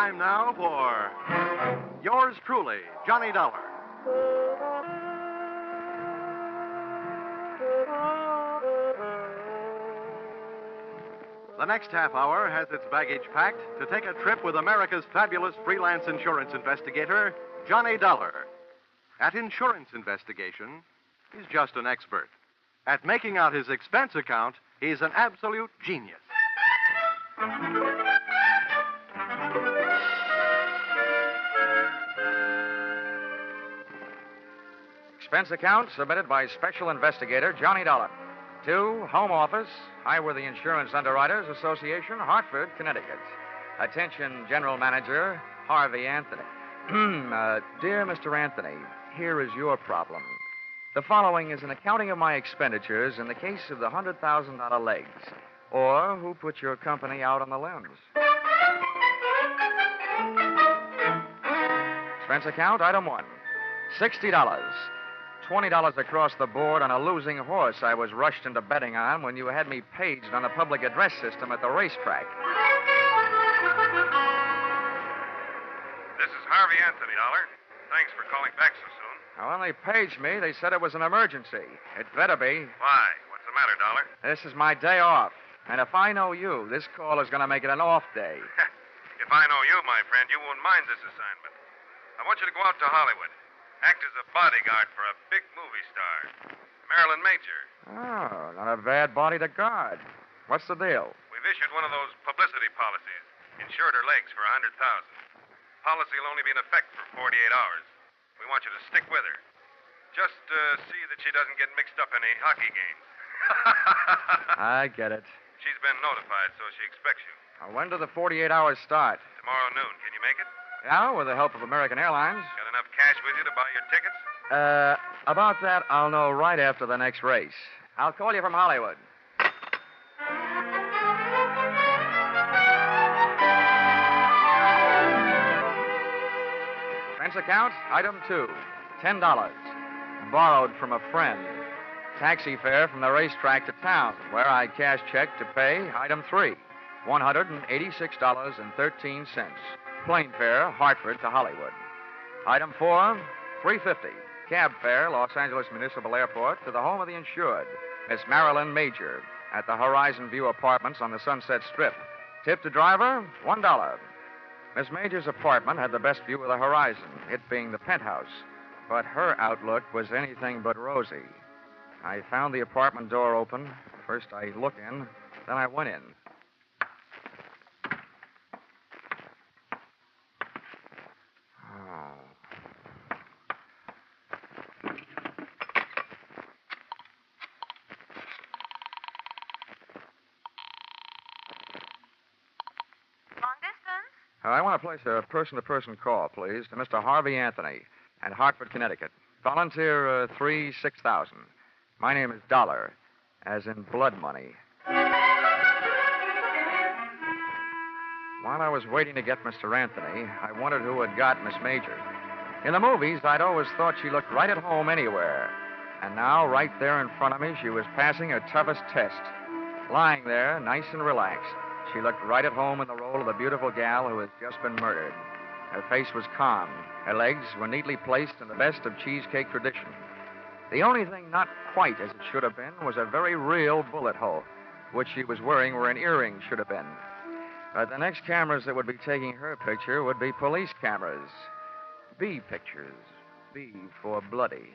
time now for yours truly, Johnny Dollar. The next half hour has its baggage packed to take a trip with America's fabulous freelance insurance investigator, Johnny Dollar. At insurance investigation, he's just an expert. At making out his expense account, he's an absolute genius. Expense account submitted by Special Investigator Johnny Dollar to Home Office, Highworthy Insurance Underwriters Association, Hartford, Connecticut. Attention, General Manager Harvey Anthony. Dear Mr. Anthony, here is your problem. The following is an accounting of my expenditures in the case of the $100,000 legs, or who put your company out on the limbs. Expense account, item 1, $60. $20 across the board on a losing horse I was rushed into betting on when you had me paged on the public address system at the racetrack. This is Harvey Anthony, Dollar. Thanks for calling back so soon. Now, when they paged me, they said it was an emergency. It better be. Why? What's the matter, Dollar? This is my day off. And if I know you, this call is going to make it an off day. If I know you, my friend, you won't mind this assignment. I want you to go out to Hollywood. Act as a bodyguard for a big movie star, Marilyn Major. Oh, not a bad body to guard. What's the deal? We've issued one of those publicity policies. Insured her legs for $100,000. Policy will only be in effect for 48 hours. We want you to stick with her. Just see that she doesn't get mixed up in any hockey games. I get it. She's been notified, so she expects you. Now, when do the 48 hours start? Tomorrow noon. Can you make it? Yeah, with the help of American Airlines. Got enough cash with you to buy your tickets? About that, I'll know right after the next race. I'll call you from Hollywood. Expense account, item 2, $10. Borrowed from a friend. Taxi fare from the racetrack to town, where I cash check to pay, item 3, $186.13. Plane fare, Hartford to Hollywood. Item 4, $350. Cab fare, Los Angeles Municipal Airport to the home of the insured, Miss Marilyn Major, at the Horizon View Apartments on the Sunset Strip. Tip to driver, $1. Miss Major's apartment had the best view of the horizon, it being the penthouse. But her outlook was anything but rosy. I found the apartment door open. First I looked in, then I went in. I want to place a person-to-person call, please, to Mr. Harvey Anthony and Hartford, Connecticut. Volunteer 3-6000. My name is Dollar, as in blood money. While I was waiting to get Mr. Anthony, I wondered who had got Miss Major. In the movies, I'd always thought she looked right at home anywhere. And now, right there in front of me, she was passing her toughest test. Lying there, nice and relaxed. She looked right at home in the role of the beautiful gal who had just been murdered. Her face was calm. Her legs were neatly placed in the best of cheesecake tradition. The only thing not quite as it should have been was a very real bullet hole, which she was wearing where an earring should have been. But the next cameras that would be taking her picture would be police cameras. B pictures. B for bloody.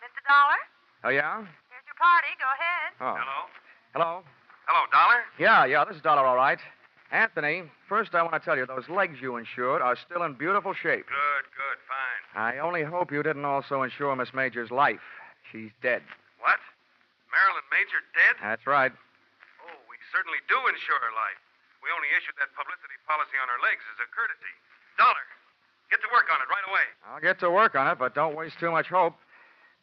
Mr. Dollar? Oh, yeah? Here's your party. Go ahead. Oh. Hello? Hello? Hello, Dollar? Yeah, this is Dollar, all right. Anthony, first I want to tell you, those legs you insured are still in beautiful shape. Good, fine. I only hope you didn't also insure Miss Major's life. She's dead. What? Marilyn Major dead? That's right. Oh, we certainly do insure her life. We only issued that publicity policy on her legs as a courtesy. Dollar, get to work on it right away. I'll get to work on it, but don't waste too much hope.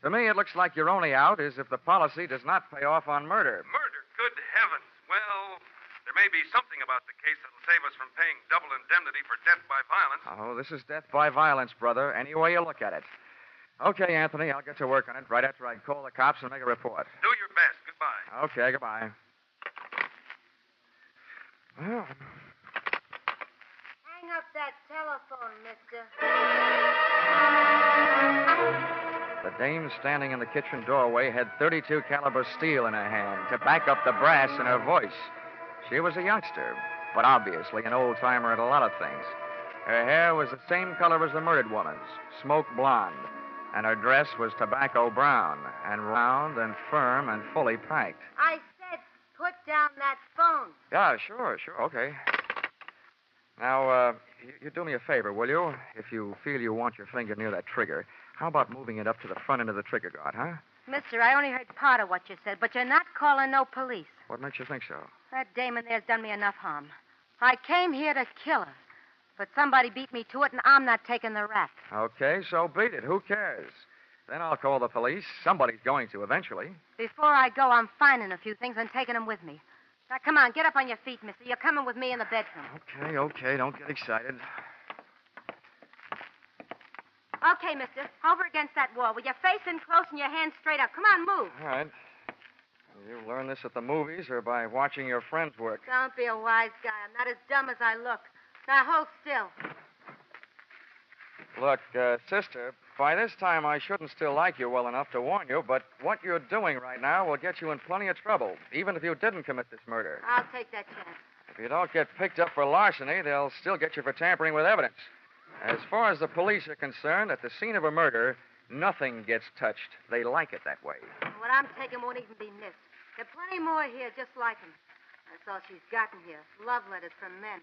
To me, it looks like your only out is if the policy does not pay off on murder. Murder? Good heavens. Well, there may be something about the case that'll save us from paying double indemnity for death by violence. Oh, this is death by violence, brother, any way you look at it. Okay, Anthony, I'll get to work on it right after I call the cops and make a report. Do your best. Goodbye. Okay, goodbye. Well. up that telephone, mister. The dame standing in the kitchen doorway had .32 caliber steel in her hand to back up the brass in her voice. She was a youngster, but obviously an old-timer at a lot of things. Her hair was the same color as the murdered woman's, smoke blonde, and her dress was tobacco brown and round and firm and fully packed. I said put down that phone. Yeah, sure, okay. Now, you do me a favor, will you? If you feel you want your finger near that trigger, how about moving it up to the front end of the trigger guard, huh? Mister, I only heard part of what you said, but you're not calling no police. What makes you think so? That dame in there's done me enough harm. I came here to kill her, but somebody beat me to it, and I'm not taking the rap. Okay, so beat it. Who cares? Then I'll call the police. Somebody's going to eventually. Before I go, I'm finding a few things and taking them with me. Now, come on, get up on your feet, mister. You're coming with me in the bedroom. Okay. Don't get excited. Okay, mister. Over against that wall with your face in close and your hands straight up. Come on, move. All right. You learn this at the movies or by watching your friends work? Don't be a wise guy. I'm not as dumb as I look. Now, hold still. Look, sister, by this time I shouldn't still like you well enough to warn you, but what you're doing right now will get you in plenty of trouble, even if you didn't commit this murder. I'll take that chance. If you don't get picked up for larceny, they'll still get you for tampering with evidence. As far as the police are concerned, at the scene of a murder, nothing gets touched. They like it that way. What I'm taking won't even be missed. There are plenty more here just like him. That's all she's gotten here. Love letters from men.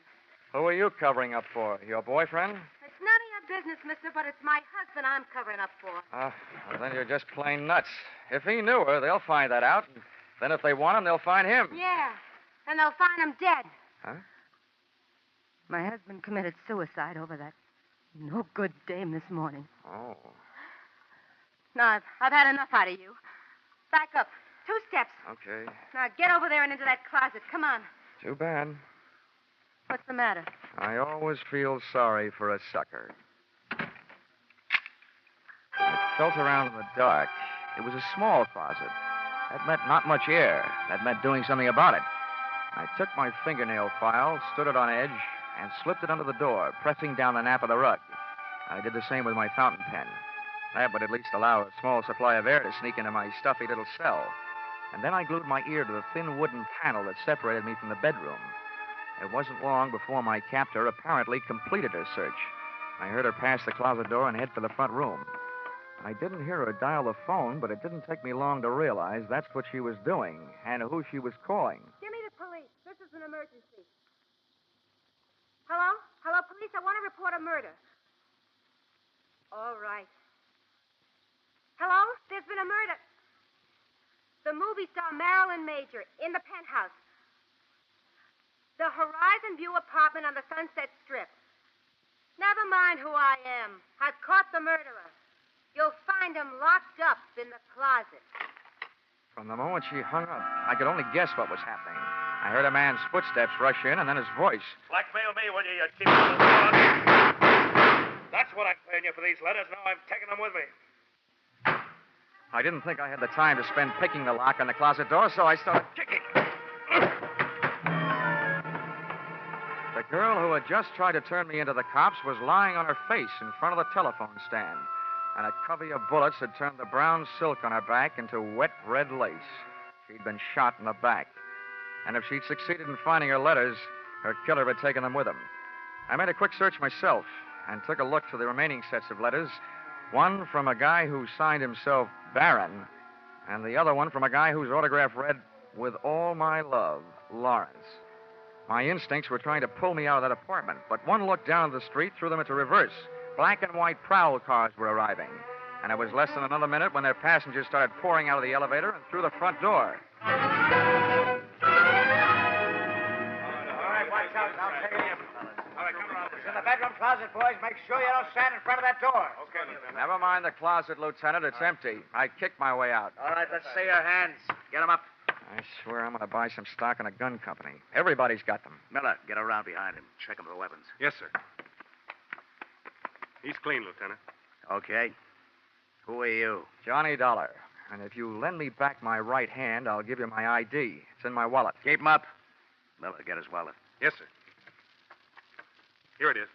Who are you covering up for? Your boyfriend? It's none of your business, mister, but it's my husband I'm covering up for. Well, then you're just plain nuts. If he knew her, they'll find that out. And then if they want him, they'll find him. Yeah, and they'll find him dead. Huh? My husband committed suicide over that no good dame this morning. Oh. No, I've had enough out of you. Back up. 2 steps. Okay. Now get over there and into that closet. Come on. Too bad. What's the matter? I always feel sorry for a sucker. I felt around in the dark. It was a small closet. That meant not much air. That meant doing something about it. I took my fingernail file, stood it on edge, and slipped it under the door, pressing down the nap of the rug. I did the same with my fountain pen. That would at least allow a small supply of air to sneak into my stuffy little cell. And then I glued my ear to the thin wooden panel that separated me from the bedroom. It wasn't long before my captor apparently completed her search. I heard her pass the closet door and head for the front room. I didn't hear her dial the phone, but it didn't take me long to realize that's what she was doing and who she was calling. Give me the police. This is an emergency. Hello? Hello, police. I want to report a murder. All right. Hello? There's been a murder. The movie star Marilyn Major in the penthouse. The Horizon View apartment on the Sunset Strip. Never mind who I am. I've caught the murderer. You'll find him locked up in the closet. From the moment she hung up, I could only guess what was happening. I heard a man's footsteps rush in and then his voice. Blackmail me, will you, you cheap little dog? That's what I'm paying you for these letters. Now I'm taking them with me. I didn't think I had the time to spend picking the lock on the closet door, so I started kicking. The girl who had just tried to turn me into the cops was lying on her face in front of the telephone stand, and a covey of bullets had turned the brown silk on her back into wet red lace. She'd been shot in the back, and if she'd succeeded in finding her letters, her killer had taken them with him. I made a quick search myself and took a look through the remaining sets of letters, one from a guy who signed himself Baron, and the other one from a guy whose autograph read, "With all my love, Lawrence." My instincts were trying to pull me out of that apartment, but one look down the street threw them into reverse. Black and white prowl cars were arriving, and it was less than another minute when their passengers started pouring out of the elevator and through the front door. All right, watch out. I'll take it. All right, come around. It's in the bedroom closet, boys. Make sure you don't stand in front of that door. Okay, Lieutenant. Never mind the closet, Lieutenant. It's empty. I kicked my way out. All right, let's see your hands. Get them up. I swear I'm going to buy some stock in a gun company. Everybody's got them. Miller, get around behind him. Check him for weapons. Yes, sir. He's clean, Lieutenant. Okay. Who are you? Johnny Dollar. And if you lend me back my right hand, I'll give you my ID. It's in my wallet. Keep him up. Miller, get his wallet. Yes, sir. Here it is.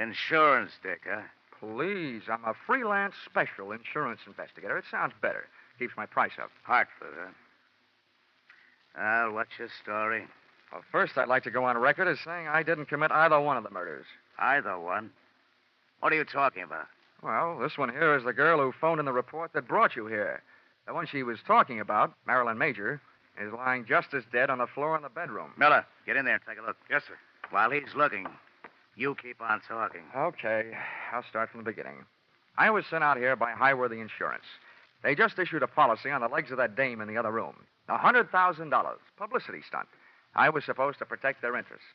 Insurance dick, huh? Please, I'm a freelance special insurance investigator. It sounds better. Keeps my price up. Hartford, huh? Well, what's your story? Well, first, I'd like to go on record as saying I didn't commit either one of the murders. Either one? What are you talking about? Well, this one here is the girl who phoned in the report that brought you here. The one she was talking about, Marilyn Major, is lying just as dead on the floor in the bedroom. Miller, get in there and take a look. Yes, sir. While he's looking, you keep on talking. Okay, I'll start from the beginning. I was sent out here by Highworthy Insurance. They just issued a policy on the legs of that dame in the other room. $100,000. Publicity stunt. I was supposed to protect their interests.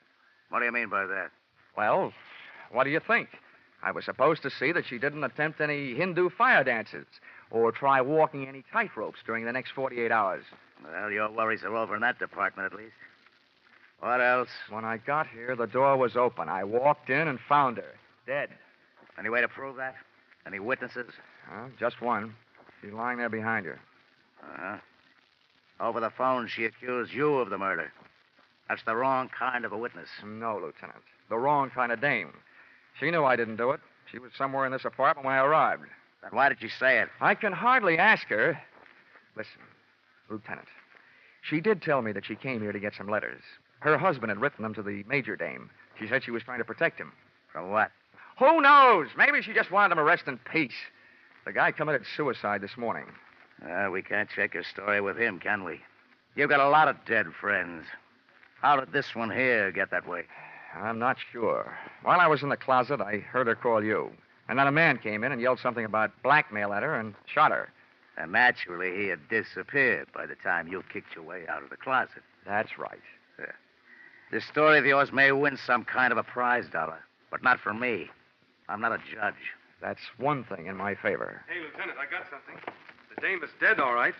What do you mean by that? Well, what do you think? I was supposed to see that she didn't attempt any Hindu fire dances or try walking any tightropes during the next 48 hours. Well, your worries are over in that department, at least. What else? When I got here, the door was open. I walked in and found her, dead. Any way to prove that? Any witnesses? Just one. She's lying there behind her. Uh-huh. Over the phone, she accused you of the murder. That's the wrong kind of a witness. No, Lieutenant. The wrong kind of dame. She knew I didn't do it. She was somewhere in this apartment when I arrived. Then why did you say it? I can hardly ask her. Listen, Lieutenant. She did tell me that she came here to get some letters. Her husband had written them to the major dame. She said she was trying to protect him. From what? Who knows? Maybe she just wanted him to rest in peace. The guy committed suicide this morning. We can't check your story with him, can we? You've got a lot of dead friends. How did this one here get that way? I'm not sure. While I was in the closet, I heard her call you. And then a man came in and yelled something about blackmail at her and shot her. And naturally, he had disappeared by the time you kicked your way out of the closet. That's right. This story of yours may win some kind of a prize, Dollar, but not for me. I'm not a judge. That's one thing in my favor. Hey, Lieutenant, I got something. The dame is dead, all right.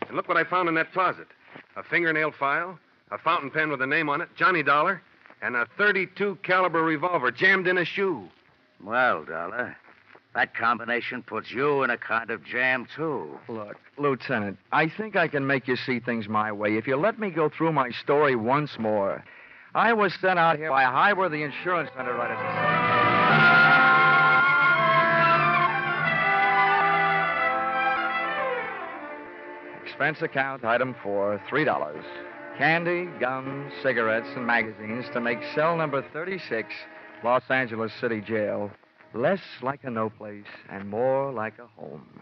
And look what I found in that closet. A fingernail file, a fountain pen with a name on it, Johnny Dollar, and a .32 caliber revolver jammed in a shoe. Well, Dollar, that combination puts you in a kind of jam, too. Look, Lieutenant, I think I can make you see things my way if you let me go through my story once more. I was sent out here by Highworthy Insurance underwriters. Expense account, item 4, $3. Candy, gum, cigarettes, and magazines to make cell number 36, Los Angeles City Jail, less like a no place and more like a home.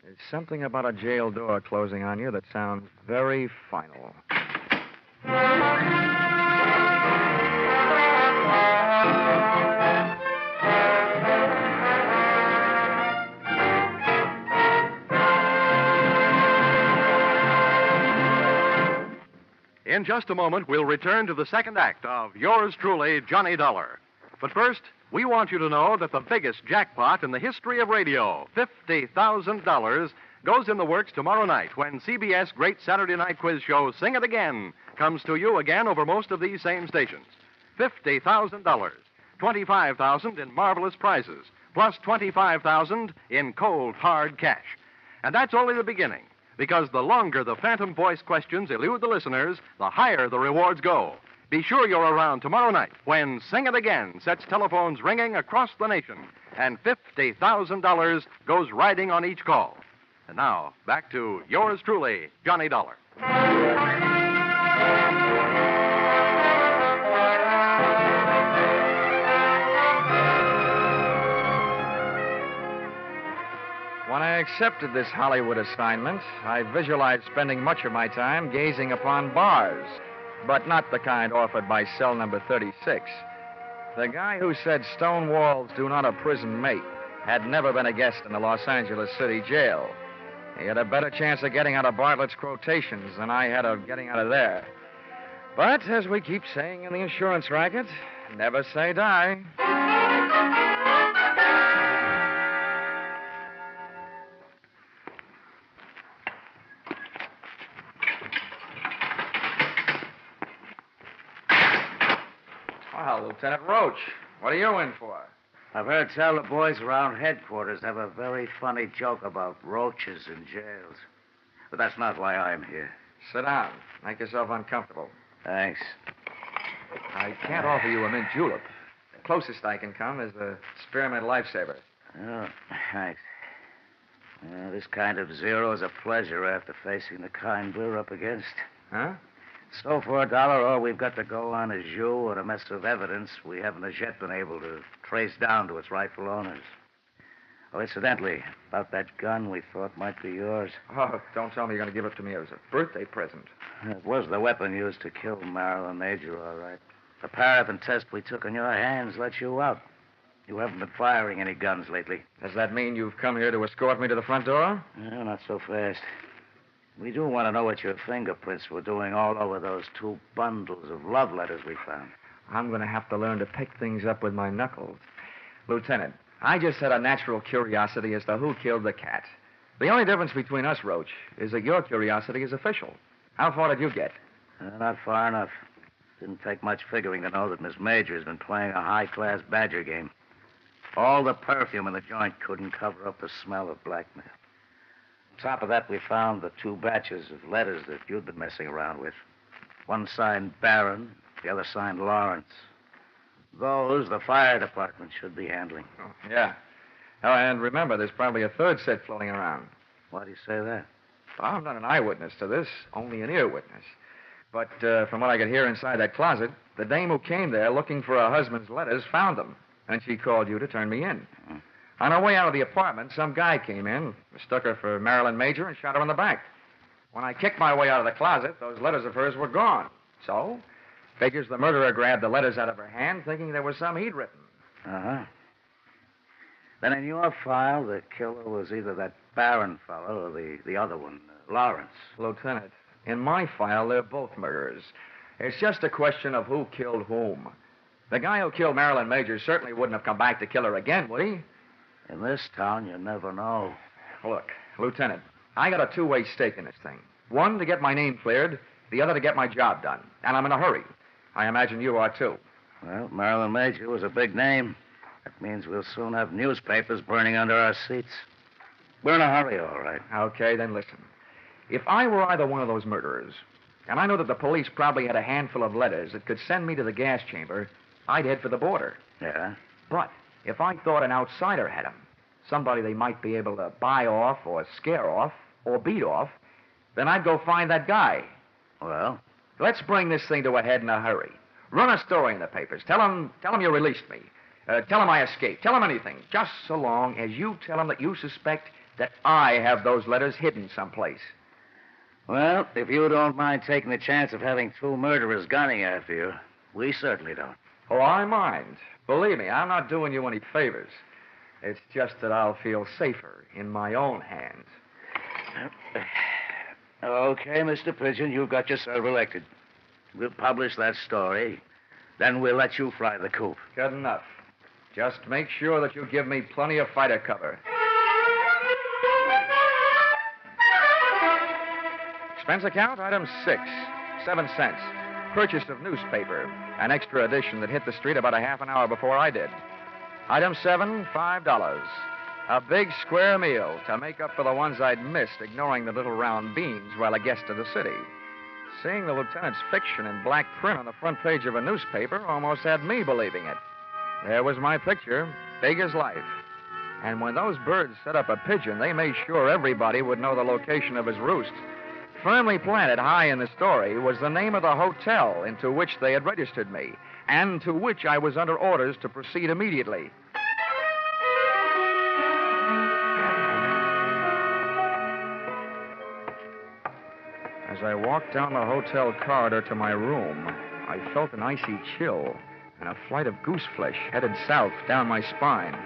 There's something about a jail door closing on you that sounds very final. In just a moment, we'll return to the second act of Yours Truly, Johnny Dollar. But first, we want you to know that the biggest jackpot in the history of radio, $50,000, goes in the works tomorrow night when CBS Great Saturday Night Quiz Show Sing It Again comes to you again over most of these same stations. $50,000, $25,000 in marvelous prizes, plus $25,000 in cold, hard cash. And that's only the beginning. Because the longer the phantom voice questions elude the listeners, the higher the rewards go. Be sure you're around tomorrow night when Sing It Again sets telephones ringing across the nation and $50,000 goes riding on each call. And now, back to Yours Truly, Johnny Dollar. When I accepted this Hollywood assignment, I visualized spending much of my time gazing upon bars, but not the kind offered by cell number 36. The guy who said stone walls do not a prison make had never been a guest in the Los Angeles City Jail. He had a better chance of getting out of Bartlett's quotations than I had of getting out of there. But, as we keep saying in the insurance racket, never say die. Well, Lieutenant Roach, what are you in for? I've heard tell the boys around headquarters have a very funny joke about roaches in jails. But that's not why I'm here. Sit down. Make yourself uncomfortable. Thanks. I can't offer you a mint julep. closest I can come is the spearmint lifesaver. Oh, thanks. This kind of zero is a pleasure after facing the kind we're up against. Huh? So for $1, all we've got to go on is you or a mess of evidence we haven't as yet been able to trace down to its rightful owners. Oh, incidentally, about that gun we thought might be yours. Oh, don't tell me you're going to give it to me as a birthday present. It was the weapon used to kill Marilyn Major, all right. The paraffin test we took on your hands let you out. You haven't been firing any guns lately. Does that mean you've come here to escort me to the front door? No, not so fast. We do want to know what your fingerprints were doing all over those 2 bundles of love letters we found. I'm going to have to learn to pick things up with my knuckles. Lieutenant, I just had a natural curiosity as to who killed the cat. The only difference between us, Roach, is that your curiosity is official. How far did you get? Not far enough. Didn't take much figuring to know that Miss Major has been playing a high-class badger game. All the perfume in the joint couldn't cover up the smell of blackmail. On top of that, we found the 2 batches of letters that you'd been messing around with. One signed Barron, the other signed Lawrence. Those, the fire department should be handling. Oh, yeah. Oh, and remember, there's probably a 3rd set floating around. Why do you say that? I'm not an eyewitness to this, only an ear witness. But from what I could hear inside that closet, the dame who came there looking for her husband's letters found them, and she called you to turn me in. Mm-hmm. On her way out of the apartment, some guy came in, mistook her for Marilyn Major, and shot her in the back. When I kicked my way out of the closet, those letters of hers were gone. So, figures the murderer grabbed the letters out of her hand, thinking there was some he'd written. Uh-huh. Then in your file, the killer was either that Barron fellow or the other one, Lawrence. Lieutenant, in my file, they're both murderers. It's just a question of who killed whom. The guy who killed Marilyn Major certainly wouldn't have come back to kill her again, would he? In this town, you never know. Look, Lieutenant, I got a 2-way stake in this thing. One, to get my name cleared, the other to get my job done. And I'm in a hurry. I imagine you are, too. Well, Marilyn Major was a big name. That means we'll soon have newspapers burning under our seats. We're in a hurry, all right. Okay, then listen. If I were either one of those murderers, and I know that the police probably had a handful of letters that could send me to the gas chamber, I'd head for the border. Yeah? But if I thought an outsider had them, somebody they might be able to buy off or scare off or beat off, then I'd go find that guy. Well? Let's bring this thing to a head in a hurry. Run a story in the papers. Tell them you released me. Tell them I escaped. Tell them anything. Just so long as you tell them that you suspect that I have those letters hidden someplace. Well, if you don't mind taking the chance of having 2 murderers gunning after you, we certainly don't. Oh, I mind. Believe me, I'm not doing you any favors. It's just that I'll feel safer in my own hands. Okay, Mr. Pigeon, you've got yourself elected. We'll publish that story. Then we'll let you fly the coop. Good enough. Just make sure that you give me plenty of fighter cover. Expense account, item 6, 7 cents. Purchase of newspaper, an extra edition that hit the street about a half an hour before I did. Item 7, $5. A big square meal to make up for the ones I'd missed ignoring the little round beans while a guest of the city. Seeing the lieutenant's fiction in black print on the front page of a newspaper almost had me believing it. There was my picture, big as life. And when those birds set up a pigeon, they made sure everybody would know the location of his roost. Firmly planted high in the story was the name of the hotel into which they had registered me, and to which I was under orders to proceed immediately. As I walked down the hotel corridor to my room, I felt an icy chill and a flight of goose flesh headed south down my spine.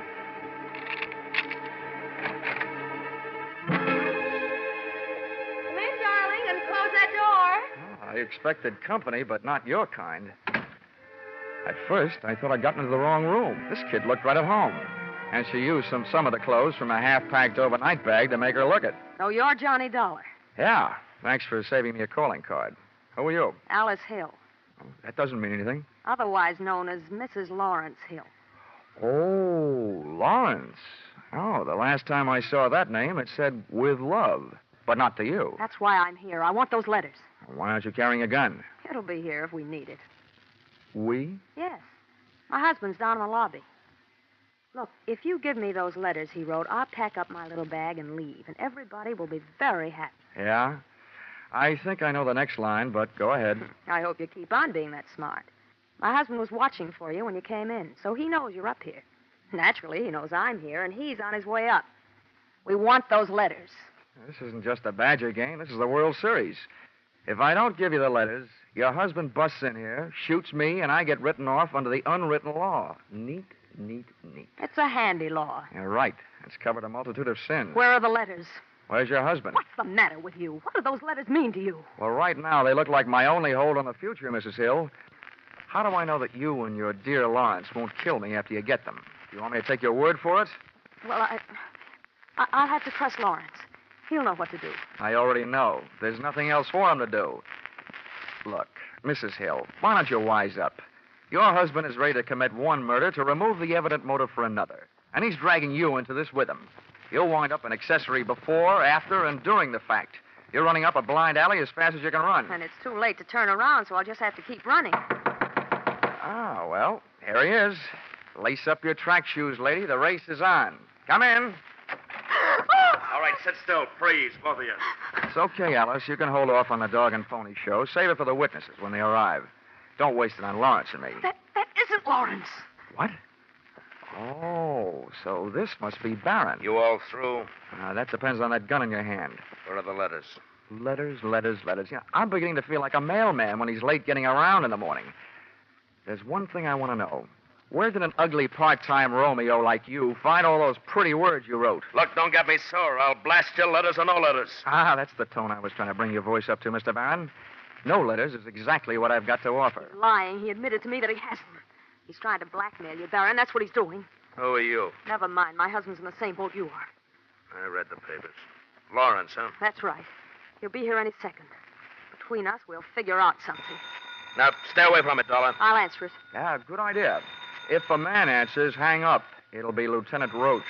I expected company, but not your kind. At first, I thought I'd gotten into the wrong room. This kid looked right at home. And she used some of the clothes from a half-packed overnight bag to make her look it. So you're Johnny Dollar. Yeah. Thanks for saving me a calling card. Who are you? Alice Hill. Oh, that doesn't mean anything. Otherwise known as Mrs. Lawrence Hill. Oh, Lawrence. Oh, the last time I saw that name, it said with love. But not to you. That's why I'm here. I want those letters. Why aren't you carrying a gun? It'll be here if we need it. We? Yes. My husband's down in the lobby. Look, if you give me those letters he wrote, I'll pack up my little bag and leave, and everybody will be very happy. Yeah? I think I know the next line, but go ahead. I hope you keep on being that smart. My husband was watching for you when you came in, so he knows you're up here. Naturally, he knows I'm here, and he's on his way up. We want those letters. This isn't just a Badger game. This is the World Series. If I don't give you the letters, your husband busts in here, shoots me, and I get written off under the unwritten law. Neat, neat, neat. It's a handy law. You're right. It's covered a multitude of sins. Where are the letters? Where's your husband? What's the matter with you? What do those letters mean to you? Well, right now, they look like my only hold on the future, Mrs. Hill. How do I know that you and your dear Lawrence won't kill me after you get them? Do you want me to take your word for it? Well, I'll have to trust Lawrence. He'll know what to do. I already know. There's nothing else for him to do. Look, Mrs. Hill, why don't you wise up? Your husband is ready to commit one murder to remove the evident motive for another. And he's dragging you into this with him. You'll wind up an accessory before, after, and during the fact. You're running up a blind alley as fast as you can run. And it's too late to turn around, so I'll just have to keep running. Ah, well, here he is. Lace up your track shoes, lady. The race is on. Come in. All right, sit still. Freeze, both of you. It's okay, Alice. You can hold off on the dog and pony show. Save it for the witnesses when they arrive. Don't waste it on Lawrence and me. That isn't Lawrence. What? Oh, so this must be Barron. You all through? That depends on that gun in your hand. Where are the letters? Letters. Yeah, I'm beginning to feel like a mailman when he's late getting around in the morning. There's one thing I want to know. Where did an ugly part-time Romeo like you find all those pretty words you wrote? Look, don't get me sore. I'll blast you, letters or no letters. That's the tone I was trying to bring your voice up to, Mr. Barron. No letters is exactly what I've got to offer. He's lying. He admitted to me that he hasn't. He's trying to blackmail you, Barron. That's what he's doing. Who are you? Never mind. My husband's in the same boat you are. I read the papers. Lawrence, huh? That's right. He'll be here any second. Between us, we'll figure out something. Now, stay away from it, Dollar. I'll answer it. Yeah, good idea. If a man answers, hang up. It'll be Lieutenant Roach.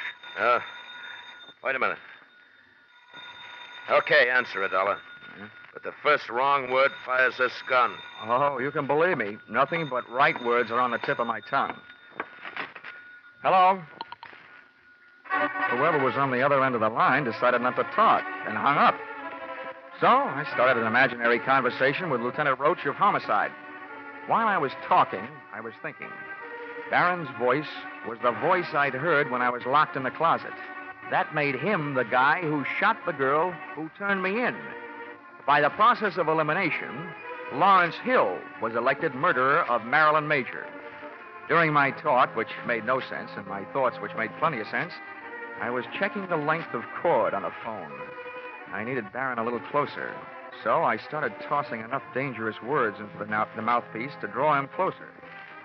Wait a minute. Okay, answer it, Dollar. But the first wrong word fires this gun. Oh, you can believe me. Nothing but right words are on the tip of my tongue. Hello? Whoever was on the other end of the line decided not to talk and hung up. So I started an imaginary conversation with Lieutenant Roach of Homicide. While I was talking, I was thinking. Barron's voice was the voice I'd heard when I was locked in the closet. That made him the guy who shot the girl who turned me in. By the process of elimination, Lawrence Hill was elected murderer of Marilyn Major. During my talk, which made no sense, and my thoughts, which made plenty of sense, I was checking the length of cord on the phone. I needed Barron a little closer, so I started tossing enough dangerous words into the mouthpiece to draw him closer,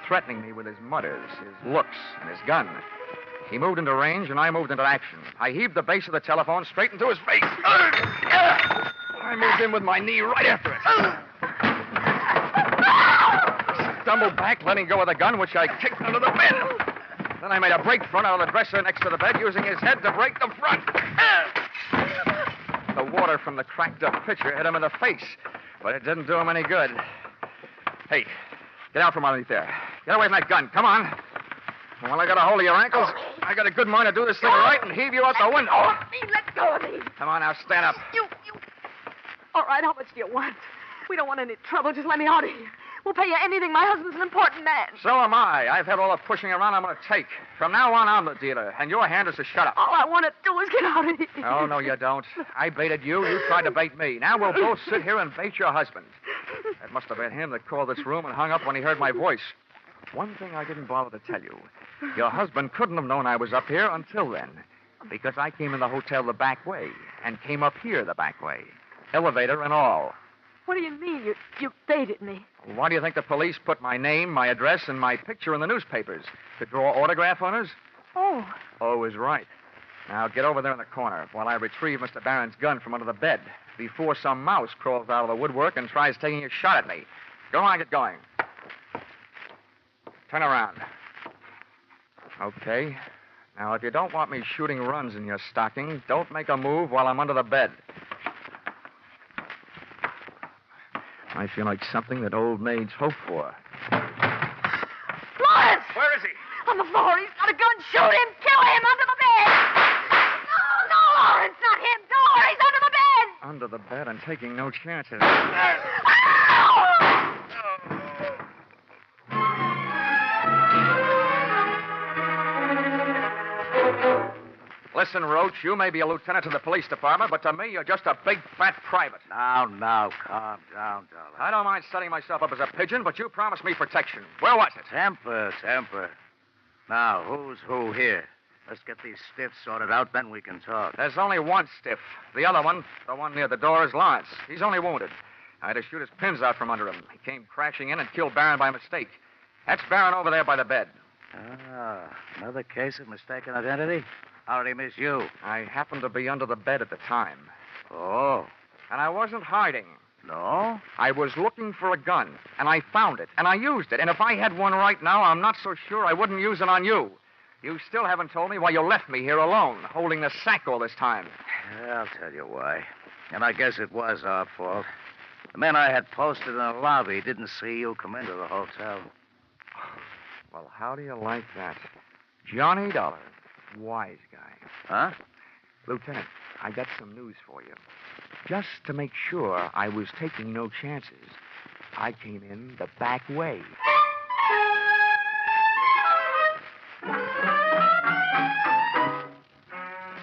threatening me with his mutters, his looks, and his gun. He moved into range, and I moved into action. I heaved the base of the telephone straight into his face. I moved in with my knee right after it. He stumbled back, letting go of the gun, which I kicked under the bed. Then I made a break front out of the dresser next to the bed, using his head to break the front. The water from the cracked-up pitcher hit him in the face, but it didn't do him any good. Hey, get out from underneath there. Get away from that gun. Come on. While I got a hold of your ankles, I got a good mind to do this thing right and heave you out the window. Let go of me. Come on, now, stand up. You. All right, how much do you want? We don't want any trouble. Just let me out of here. We'll pay you anything. My husband's an important man. So am I. I've had all the pushing around I'm going to take. From now on, I'm the dealer, and your hand is to shut up. All I want to do is get out of here. Oh, no, you don't. I baited you. You tried to bait me. Now we'll both sit here and bait your husband. That must have been him that called this room and hung up when he heard my voice. One thing I didn't bother to tell you. Your husband couldn't have known I was up here until then, because I came in the hotel the back way and came up here the back way. Elevator and all. What do you mean? You baited me? Why do you think the police put my name, my address, and my picture in the newspapers? To draw autograph on us? Oh. Oh, is right. Now get over there in the corner while I retrieve Mr. Barron's gun from under the bed before some mouse crawls out of the woodwork and tries taking a shot at me. Go on, get going. Turn around. Okay. Now, if you don't want me shooting runs in your stocking, don't make a move while I'm under the bed. I feel like something that old maids hope for. Lawrence! Where the bed and taking no chances. Listen, Roach, you may be a lieutenant to the police department, but to me, you're just a big, fat private. Now, calm down, darling. I don't mind setting myself up as a pigeon, but you promised me protection. Where was it? Temper. Now, who's who here? Let's get these stiffs sorted out, then we can talk. There's only one stiff. The other one, the one near the door, is Lawrence. He's only wounded. I had to shoot his pins out from under him. He came crashing in and killed Barron by mistake. That's Barron over there by the bed. Ah, another case of mistaken identity? How did he miss you? I happened to be under the bed at the time. Oh. And I wasn't hiding. No? I was looking for a gun, and I found it, and I used it. And if I had one right now, I'm not so sure I wouldn't use it on you. You still haven't told me why you left me here alone, holding the sack all this time. I'll tell you why. And I guess it was our fault. The men I had posted in the lobby didn't see you come into the hotel. Well, how do you like that? Johnny Dollar, wise guy. Huh? Lieutenant, I got some news for you. Just to make sure I was taking no chances, I came in the back way.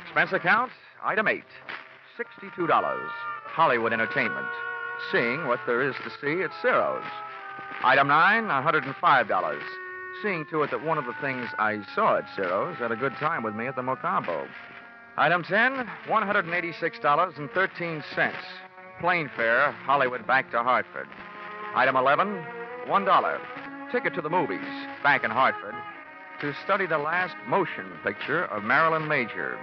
Expense account, item 8, $62. Hollywood Entertainment. Seeing what there is to see at Ciro's. Item 9, $105. Seeing to it that one of the things I saw at Ciro's had a good time with me at the Mocambo. Item 10, $186.13. Plane fare, Hollywood back to Hartford. Item 11, $1. Ticket to the movies, back in Hartford, to study the last motion picture of Marilyn Major,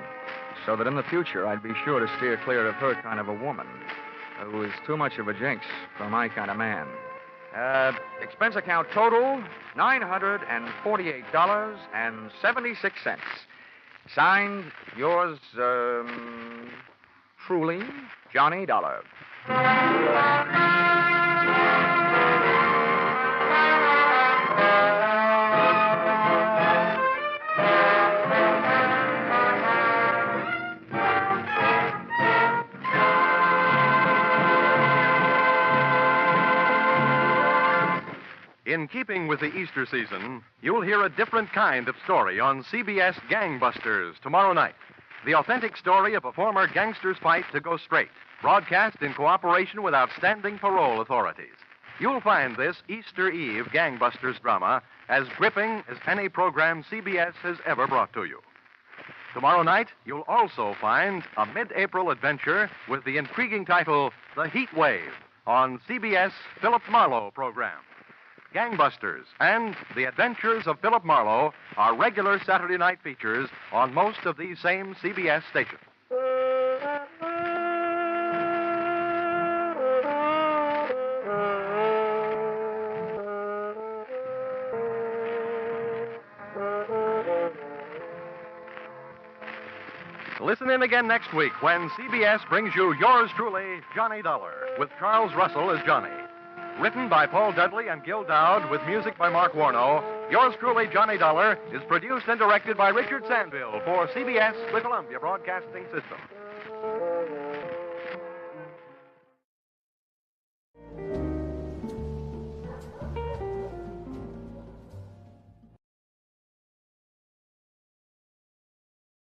so that in the future I'd be sure to steer clear of her kind of a woman, who is too much of a jinx for my kind of man. Expense account total, $948.76. Signed, yours, truly, Johnny Dollar. In keeping with the Easter season, you'll hear a different kind of story on CBS Gangbusters tomorrow night. The authentic story of a former gangster's fight to go straight, broadcast in cooperation with outstanding parole authorities. You'll find this Easter Eve Gangbusters drama as gripping as any program CBS has ever brought to you. Tomorrow night, you'll also find a mid-April adventure with the intriguing title, The Heat Wave, on CBS Philip Marlowe program. Gangbusters and The Adventures of Philip Marlowe are regular Saturday night features on most of these same CBS stations. Listen in again next week when CBS brings you yours truly, Johnny Dollar, with Charles Russell as Johnny. Written by Paul Dudley and Gil Dowd with music by Mark Warno, yours truly, Johnny Dollar, is produced and directed by Richard Sandville for CBS, the Columbia Broadcasting System.